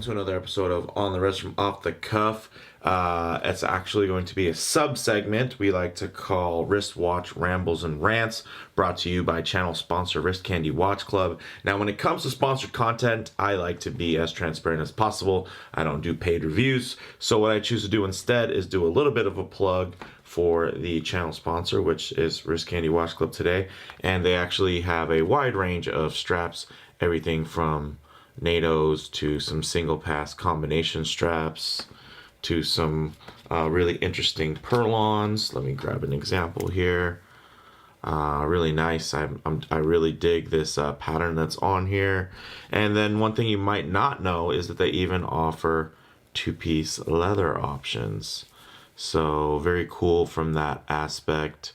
to another episode of On the Wrist from Off the Cuff. It's actually going to be a sub-segment we like to call WristWatch, Rambles, and Rants, brought to you by channel sponsor Wrist Candy Watch Club. Now, when it comes to sponsored content, I like to be as transparent as possible. I don't do paid reviews, so what I choose to do instead is do a little bit of a plug for the channel sponsor, which is Wrist Candy Watch Club today, and they actually have a wide range of straps, everything from NATOs to some single pass combination straps to some really interesting purlons. Let me grab an example here. Really nice. I really dig this pattern that's on here. And then one thing you might not know is that they even offer two-piece leather options. So very cool from that aspect.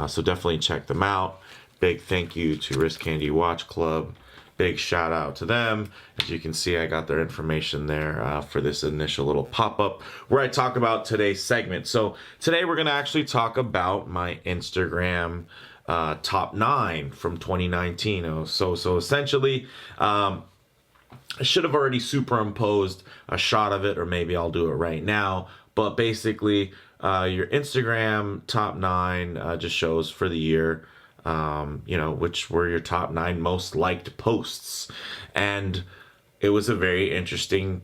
So definitely check them out. Big thank you to Wrist Candy Watch Club. Big shout out to them. As you can see, I got their information there for this initial little pop-up where I talk about today's segment. So today we're going to actually talk about my Instagram top 9 from 2019. So essentially, I should have already superimposed a shot of it, or maybe I'll do it right now. But basically, your Instagram top 9 just shows for the year. Which were your top 9 most liked posts. And it was a very interesting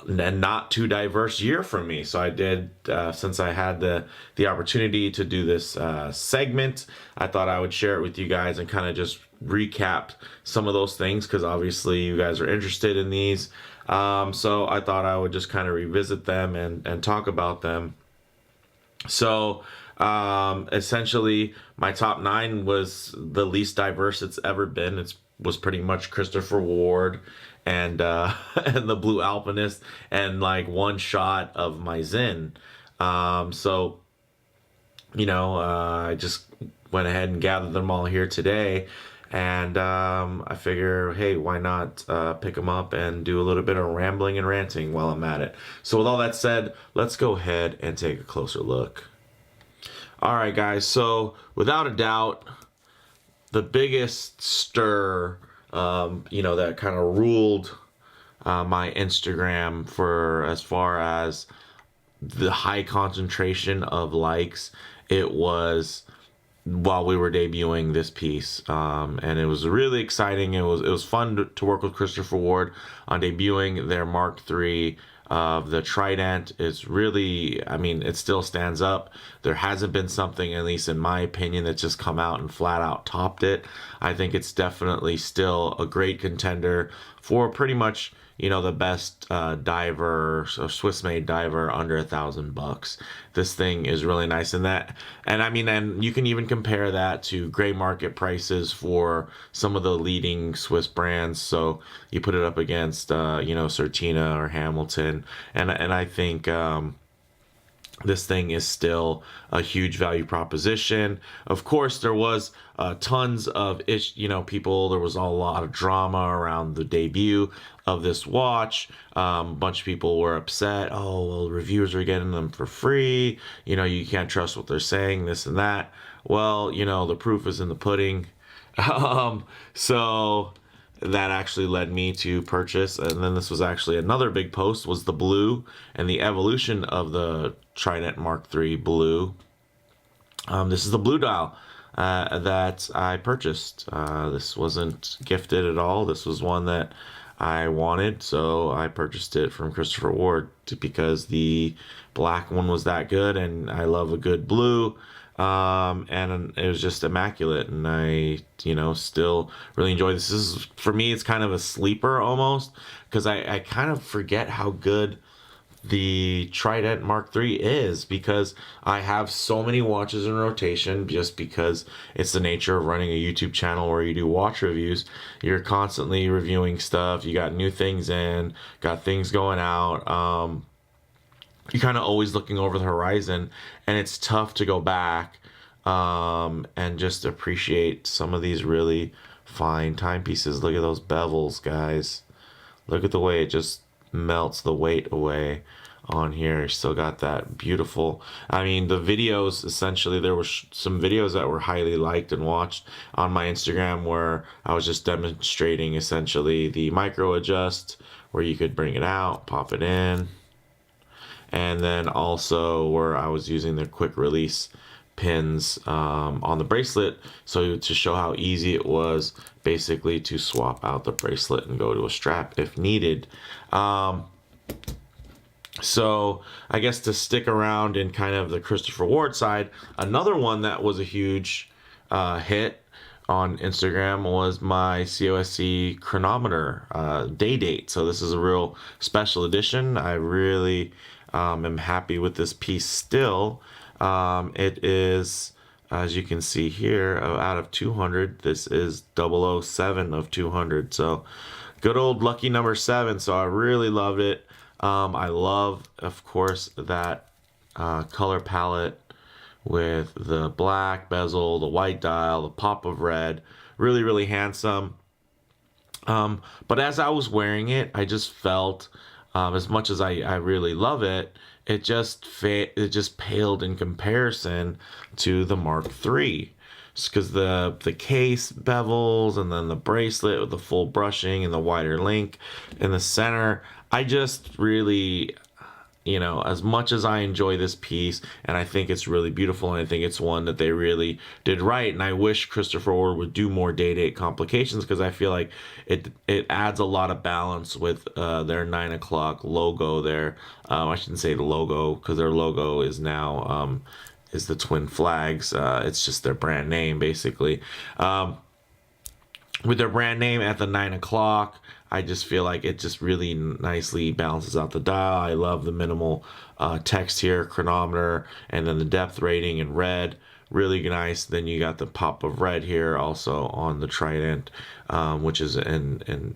and not too diverse year for me. So I did, since I had the opportunity to do this segment, I thought I would share it with you guys and kind of just recap some of those things, because obviously you guys are interested in these. So I thought I would just kind of revisit them and talk about them. So essentially my top 9 was the least diverse it's ever been. It was pretty much Christopher Ward and and the Blue Alpinist and like one shot of my Zen. I just went ahead and gathered them all here today, and I figure, hey, why not pick them up and do a little bit of rambling and ranting while I'm at it. So with all that said, let's go ahead and take a closer look. All right, guys, so without a doubt, the biggest stir, that kind of ruled my Instagram for as far as the high concentration of likes, it was while we were debuting this piece. And it was really exciting. It was fun to work with Christopher Ward on debuting their Mark III of the Trident. Is really, it still stands up. There hasn't been something, at least in my opinion, that's just come out and flat out topped it. I think it's definitely still a great contender for pretty much, the best diver, so Swiss-made diver under $1,000. This thing is really nice, and you can even compare that to gray market prices for some of the leading Swiss brands. So you put it up against, Certina or Hamilton, and I think this thing is still a huge value proposition. Of course, there was tons of people. There was a lot of drama around the debut of this watch. A bunch of people were upset. Oh, well, reviewers are getting them for free. You can't trust what they're saying, this and that. Well, the proof is in the pudding. So that actually led me to purchase, and then this was actually another big post, was the blue and the evolution of the Trident Mark III blue. This is the blue dial that I purchased. This wasn't gifted at all. This was one that I wanted, so I purchased it from Christopher Ward because the black one was that good, and I love a good blue. And it was just immaculate, and I still really enjoy this. For me, it's kind of a sleeper almost, because I kind of forget how good the Trident Mark III is, because I have so many watches in rotation, just because it's the nature of running a YouTube channel where you do watch reviews. You're constantly reviewing stuff. You got new things in, got things going out. You're kind of always looking over the horizon, and it's tough to go back and just appreciate some of these really fine timepieces. Look at those bevels, guys. Look at the way it just melts the weight away on here. Still got that beautiful, the videos, essentially there were some videos that were highly liked and watched on my Instagram where I was just demonstrating essentially the micro adjust where you could bring it out, pop it in, and then also where I was using the quick release pins on the bracelet, so to show how easy it was basically to swap out the bracelet and go to a strap if needed. So I guess to stick around in kind of the Christopher Ward side, another one that was a huge hit on Instagram was my Cosc Chronometer day date. So this is a real special edition. I really am happy with this piece still. It is, as you can see here, out of 200, this is 007 of 200. So good old lucky number 7. So I really loved it. I love, of course, that color palette with the black bezel, the white dial, the pop of red. Really, really handsome. But as I was wearing it, I just felt, as much as I really love it, it just paled in comparison to the Mark III. Because the case bevels and then the bracelet with the full brushing and the wider link in the center, I just really, as much as I enjoy this piece and I think it's really beautiful and I think it's one that they really did right, and I wish Christopher Ward would do more day-date complications, because I feel like it adds a lot of balance with their 9 o'clock logo there. I shouldn't say the logo, because their logo is now is the twin flags. It's just their brand name basically. With their brand name at the 9 o'clock, I just feel like it just really nicely balances out the dial. I love the minimal text here, chronometer, and then the depth rating in red. Really nice. Then you got the pop of red here also on the trident, which is in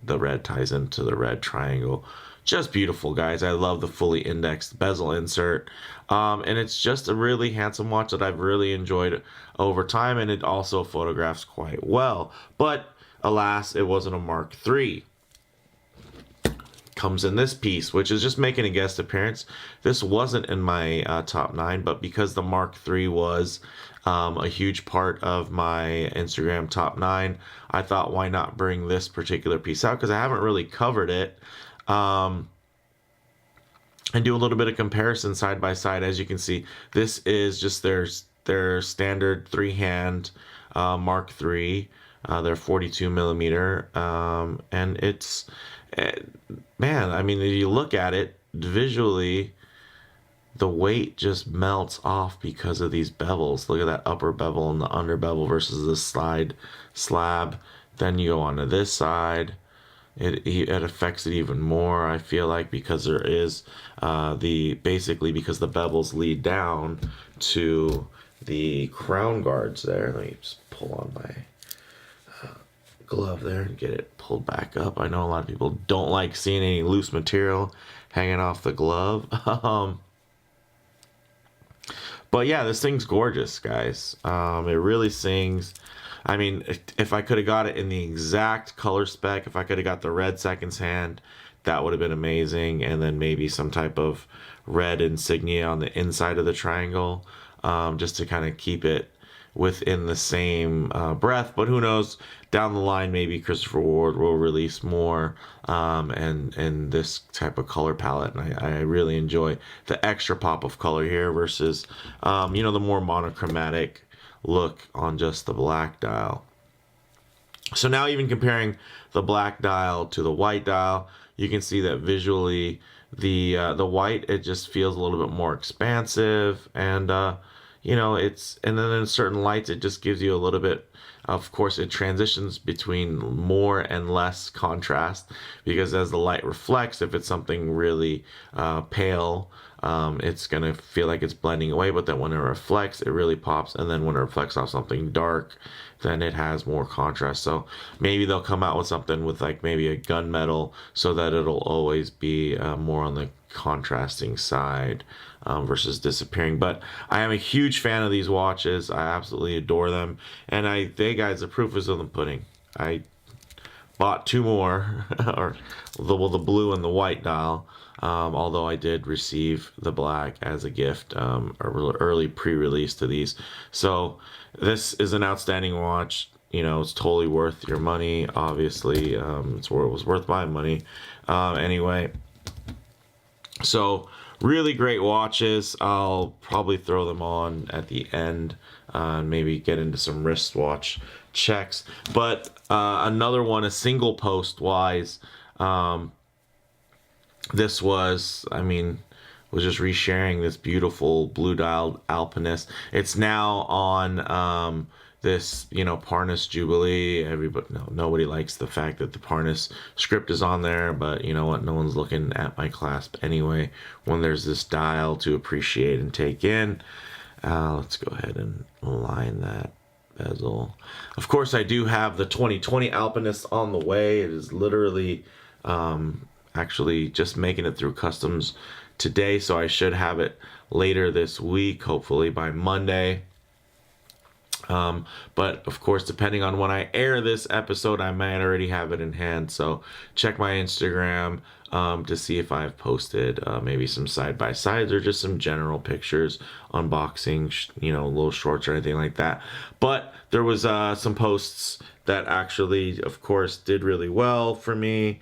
the red ties into the red triangle. Just beautiful, guys. I love the fully indexed bezel insert. And it's just a really handsome watch that I've really enjoyed over time, and it also photographs quite well. But alas, it wasn't a Mark III. Comes in this piece, which is just making a guest appearance. This wasn't in my top 9, but because the Mark III was a huge part of my Instagram top 9, I thought, why not bring this particular piece out, because I haven't really covered it. And do a little bit of comparison side by side. As you can see, this is just their standard 3-hand Mark III, their 42 millimeter, and it's, man, I mean, if you look at it visually, the weight just melts off because of these bevels. Look at that upper bevel and the under bevel versus the side slab. Then you go onto this side. It affects it even more, I feel like, because there is basically because the bevels lead down to the crown guards there. Let me just pull on my glove there and get it pulled back up. I know a lot of people don't like seeing any loose material hanging off the glove. But yeah, this thing's gorgeous, guys. It really sings. I mean, if I could have got it in the exact color spec, if I could have got the red seconds hand, that would have been amazing. And then maybe some type of red insignia on the inside of the triangle, just to kind of keep it within the same breath. But who knows, down the line, maybe Christopher Ward will release more and this type of color palette. And I really enjoy the extra pop of color here versus, the more monochromatic look on just the black dial. So now, even comparing the black dial to the white dial, you can see that visually the white, it just feels a little bit more expansive, and and then in certain lights it just gives you a little bit, of course it transitions between more and less contrast, because as the light reflects, if it's something really pale, it's gonna feel like it's blending away, but then when it reflects, it really pops. And then when it reflects off something dark, then it has more contrast. So maybe they'll come out with something with like maybe a gunmetal, so that it'll always be more on the contrasting side versus disappearing. But I am a huge fan of these watches. I absolutely adore them, and guys, the proof is in the pudding. I bought 2 more, or the blue and the white dial. Although I did receive the black as a gift, early pre-release to these. So this is an outstanding watch. it's totally worth your money. Obviously, it was worth my money. Anyway, so really great watches. I'll probably throw them on at the end and maybe get into some wristwatch checks. But another one, a single post wise, this was, was just resharing this beautiful blue dialed Alpinist. It's now on this, Parnas Jubilee. Nobody likes the fact that the Parnas script is on there, but you know what? No one's looking at my clasp anyway when there's this dial to appreciate and take in. Let's go ahead and align that bezel. Of course, I do have the 2020 Alpinist on the way. It is literally actually just making it through customs today, so I should have it later this week, hopefully by Monday. But of course, depending on when I air this episode, I might already have it in hand. So check my Instagram to see if I've posted maybe some side-by-sides or just some general pictures, unboxing, little shorts or anything like that. But there was some posts that actually, of course, did really well for me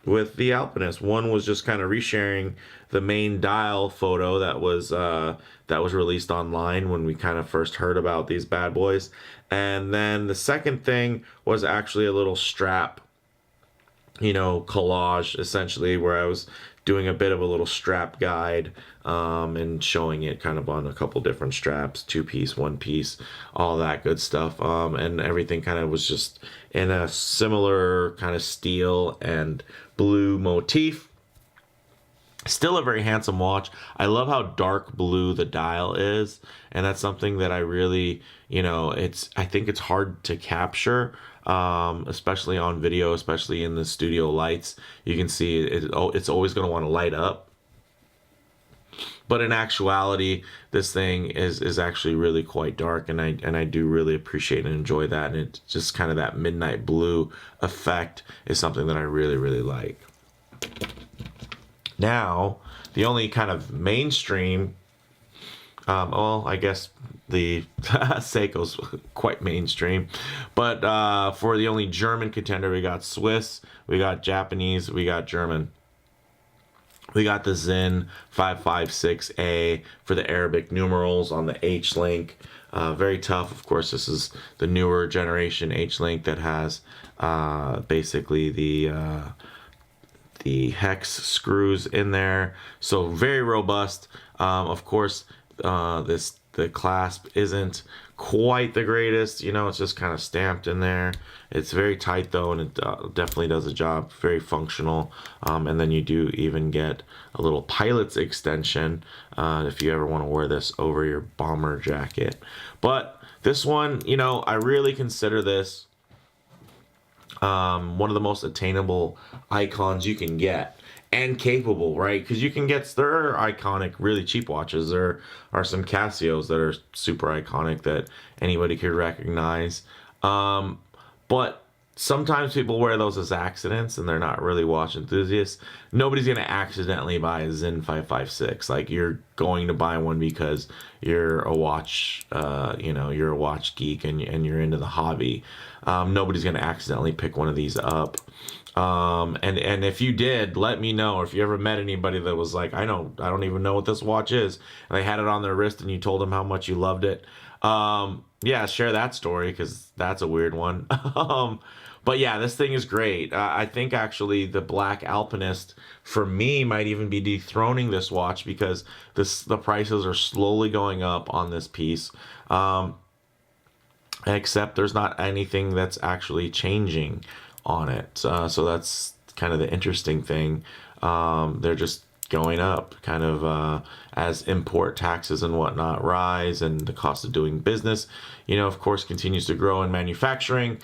with the Alpinist. One was just kind of resharing the main dial photo that was released online when we kind of first heard about these bad boys. And then the second thing was actually a little strap, collage, essentially, where I was doing a bit of a little strap guide and showing it kind of on a couple different straps, 2-piece, 1-piece, all that good stuff. And everything kind of was just in a similar kind of steel and blue motif. Still a very handsome watch. I love how dark blue the dial is, and that's something that I really, I think it's hard to capture, especially on video, especially in the studio lights. You can see it's always going to want to light up. But in actuality, this thing is actually really quite dark, and I do really appreciate and enjoy that. And it's just kind of that midnight blue effect is something that I really, really like. Now, the only kind of mainstream, I guess the Seiko's quite mainstream, but for the only German contender, we got Swiss, we got Japanese, we got German. We got the Zen 556A for the Arabic numerals on the H-Link. Very tough. Of course, this is the newer generation H-Link that has basically the hex screws in there. So very robust. Of course, the clasp isn't quite the greatest. It's just kind of stamped in there. It's very tight though, and it definitely does the job. Very functional. And then you do even get a little pilot's extension if you ever want to wear this over your bomber jacket. But this one, I really consider this one of the most attainable icons you can get, and capable, right? Because there are iconic, really cheap watches. There are some Casios that are super iconic that anybody could recognize. But sometimes people wear those as accidents and they're not really watch enthusiasts. Nobody's going to accidentally buy a Zen 556. Like, you're going to buy one because you're a watch, you're a watch geek and you're into the hobby. Nobody's going to accidentally pick one of these up. And if you did, let me know. Or if you ever met anybody that was like, I don't even know what this watch is, and they had it on their wrist and you told them how much you loved it. Yeah, share that story, because that's a weird one. But yeah, this thing is great. I think actually the Black Alpinist, for me, might even be dethroning this watch, because the prices are slowly going up on this piece. Except there's not anything that's actually changing on it. So that's kind of the interesting thing. They're just going up kind of as import taxes and whatnot rise, and the cost of doing business, of course, continues to grow in manufacturing.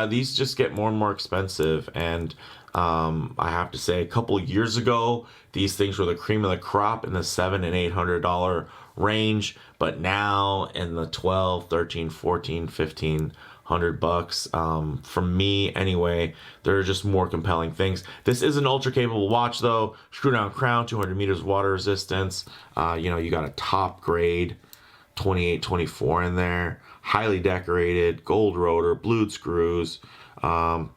These just get more and more expensive. And I have to say, a couple years ago, these things were the cream of the crop in the $700 and $800 range, but now in the 12, 13, 14, 1500 bucks. For me anyway, there are just more compelling things. This is an ultra capable watch though. Screw down crown, 200 meters water resistance. You got a top grade 28, 24 in there. Highly decorated, gold rotor, blued screws. All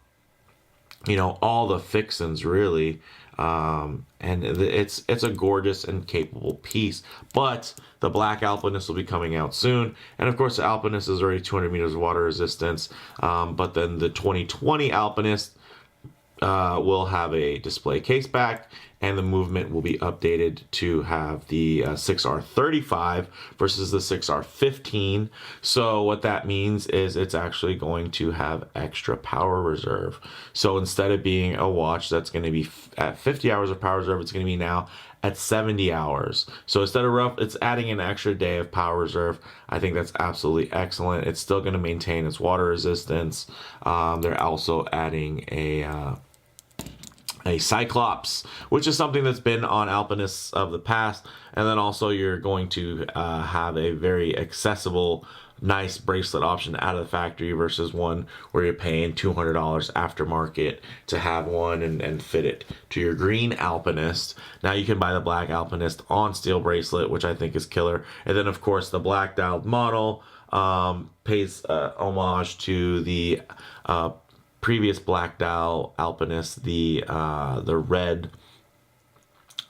the fixins really. And it's a gorgeous and capable piece. But the black Alpinist will be coming out soon, and of course the Alpinist is already 200 meters of water resistance. But then the 2020 Alpinist will have a display case back, and the movement will be updated to have the 6R35 versus the 6R15. So what that means is it's actually going to have extra power reserve. So instead of being a watch that's going to be at 50 hours of power reserve, it's going to be now at 70 hours. So instead of it's adding an extra day of power reserve. I think that's absolutely excellent. It's still going to maintain its water resistance. They're also adding a Cyclops, which is something that's been on Alpinists of the past. And then also you're going to have a very accessible, nice bracelet option out of the factory versus one where you're paying $200 aftermarket to have one and fit it to your green Alpinist. Now you can buy the black Alpinist on steel bracelet, which I think is killer. And then of course the black dialed model pays homage to the previous black dial Alpinist, the red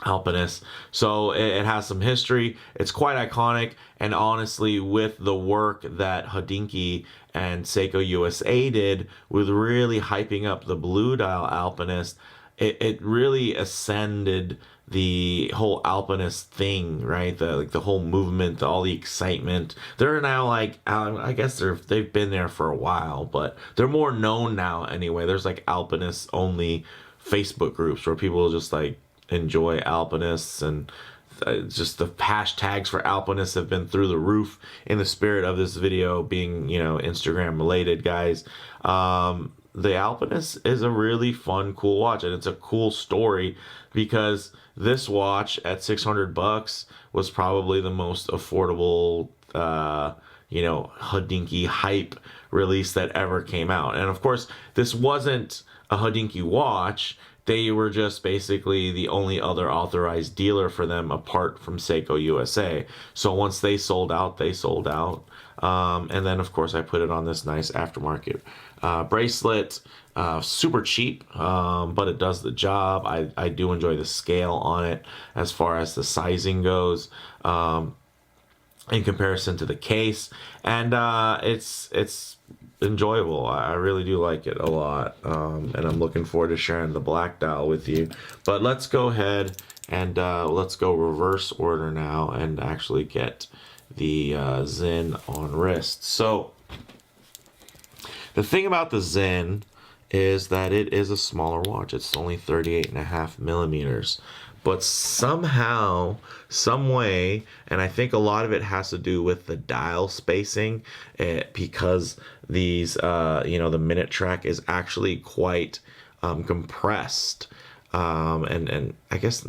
Alpinist. So it has some history. It's quite iconic, and honestly, with the work that Hodinkee and Seiko USA did with really hyping up the blue dial Alpinist, it really ascended the whole Alpinist thing, right? The whole movement, all the excitement. They're now I guess they've been there for a while, but they're more known now anyway. There's Alpinist only Facebook groups where people just enjoy Alpinists, and just the hashtags for Alpinists have been through the roof. In the spirit of this video being Instagram related, guys, the Alpinist is a really fun, cool watch, and it's a cool story because this watch at $600 was probably the most affordable, Hodinkee hype release that ever came out. And of course, this wasn't a Hodinkee watch. They were just basically the only other authorized dealer for them apart from Seiko USA. So once they sold out, they sold out. And then, of course, I put it on this nice aftermarket bracelet. Super cheap, but it does the job. I do enjoy the scale on it as far as the sizing goes in comparison to the case. And it's enjoyable. I really do like it a lot, and I'm looking forward to sharing the black dial with you. But let's go ahead and let's go reverse order now and actually get the Zen on wrist. So the thing about the Zen is that it is a smaller watch. It's only 38.5 millimeters. But somehow, some way, and I think a lot of it has to do with the dial spacing, because these, the minute track is actually quite compressed, and I guess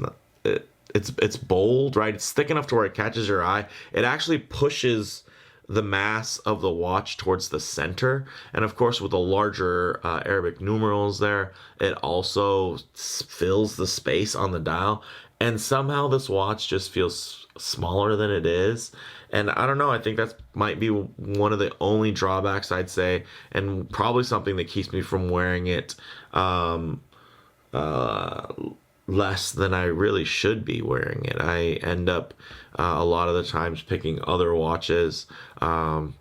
it's bold, right? It's thick enough to where it catches your eye. It actually pushes the mass of the watch towards the center, and of course with the larger Arabic numerals there, it also fills the space on the dial, and somehow this watch just feels smaller than it is. And I don't know, I think that might be one of the only drawbacks, I'd say, and probably something that keeps me from wearing it less than I really should be wearing it. I end up a lot of the times picking other watches, let's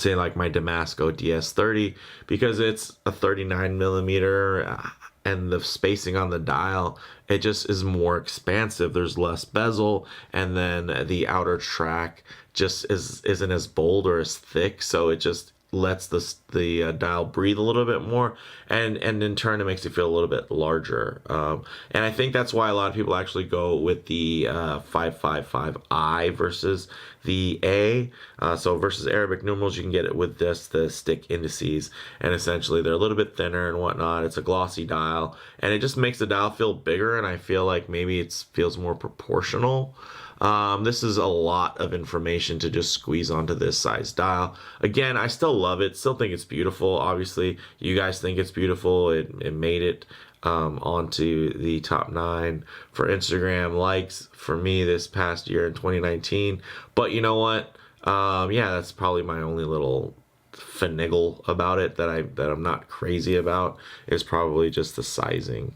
say my Damasco DS30, because it's a 39 millimeter and the spacing on the dial, it just is more expansive. There's less bezel, and then the outer track just isn't as bold or as thick, so it just lets the dial breathe a little bit more, and in turn it makes it feel a little bit larger, and I think that's why a lot of people actually go with the 555i versus the A. So versus Arabic numerals, you can get it with the stick indices, and essentially they're a little bit thinner and whatnot. It's a glossy dial, and it just makes the dial feel bigger, and I feel like maybe it feels more proportional. This is a lot of information to just squeeze onto this size dial. Again, I still love it, still think it's beautiful. Obviously, you guys think it's beautiful. It made it onto the top 9 for Instagram likes for me this past year in 2019. But you know what? Yeah, that's probably my only little finagle about it that I'm not crazy about, is probably just the sizing.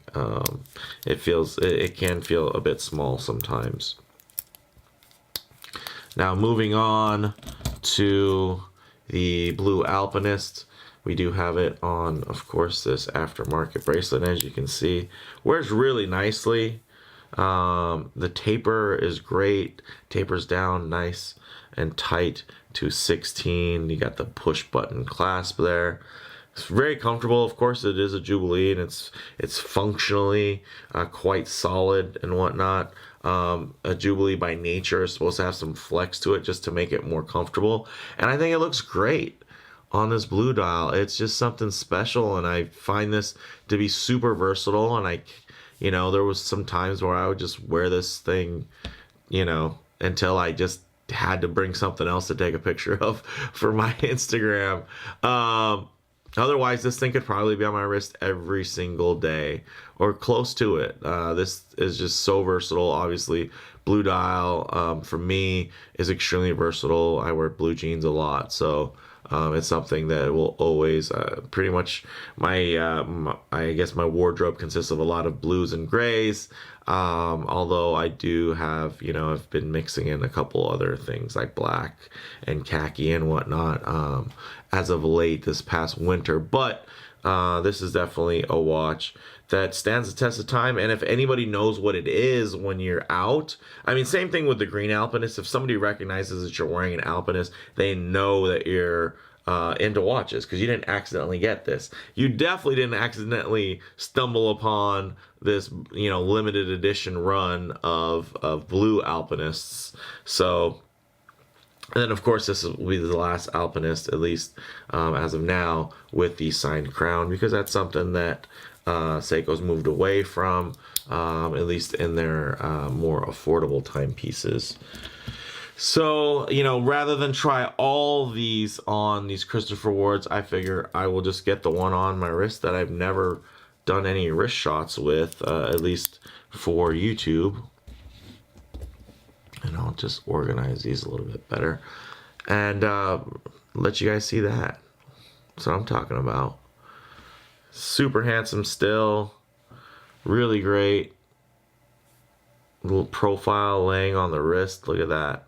It can feel a bit small sometimes. Now moving on to the blue Alpinist. We do have it on, of course, this aftermarket bracelet. As you can see, wears really nicely. The taper is great. Tapers down nice and tight to 16. You got the push button clasp there. It's very comfortable. Of course, it is a Jubilee, and it's functionally quite solid and whatnot. A Jubilee by nature is supposed to have some flex to it just to make it more comfortable, and I think it looks great on this blue dial. It's just something special, and I find this to be super versatile. And there was some times where I would just wear this thing, until I just had to bring something else to take a picture of for my Instagram. Otherwise, this thing could probably be on my wrist every single day or close to it. This is just so versatile. Obviously, blue dial for me is extremely versatile. I wear blue jeans a lot, so it's something that will always pretty much I guess my wardrobe consists of a lot of blues and grays. Although I do have, I've been mixing in a couple other things like black and khaki and whatnot as of late this past winter. But this is definitely a watch that stands the test of time. And if anybody knows what it is when you're out, I mean, same thing with the green Alpinist. If somebody recognizes that you're wearing an Alpinist, they know that you're into watches, because you didn't accidentally get this. You definitely didn't accidentally stumble upon this, limited edition run of blue Alpinists. So, and then of course this will be the last Alpinist, at least as of now, with the signed crown, because that's something that Seiko's moved away from, at least in their more affordable timepieces. So, rather than try all these on these Christopher Wards, I figure I will just get the one on my wrist that I've never done any wrist shots with, at least for YouTube. And I'll just organize these a little bit better and let you guys see that. That's what I'm talking about. Super handsome still. Really great. Little profile laying on the wrist. Look at that.